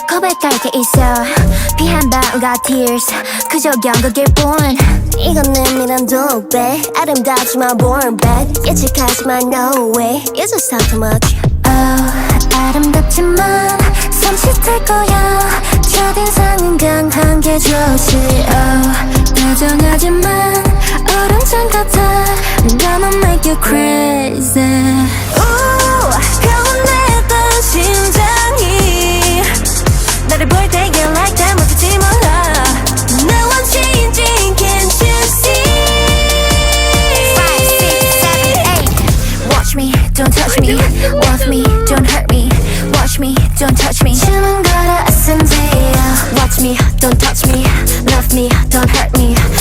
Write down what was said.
고백할 게 있어 피한 방울과 tears 그저 연극일 뿐 이건 의미는 독배 아름답지만 born bad 예측하지만 no way You're just talk too much Oh 아름답지만 손짓할 거야 첫인상은 강한 게 좋지 Oh 다정하지만 오른쪽 같아 I'm gonna make you crazy Ooh 평온했던 심장이 나를 볼 때 get like that 못하지 몰라 Now I'm changing can't you see 5, 6, 7, 8 Watch me, don't touch me Love me, don't hurt me Watch me, don't touch me 춤은 걸어 SMD야 Watch me don't touch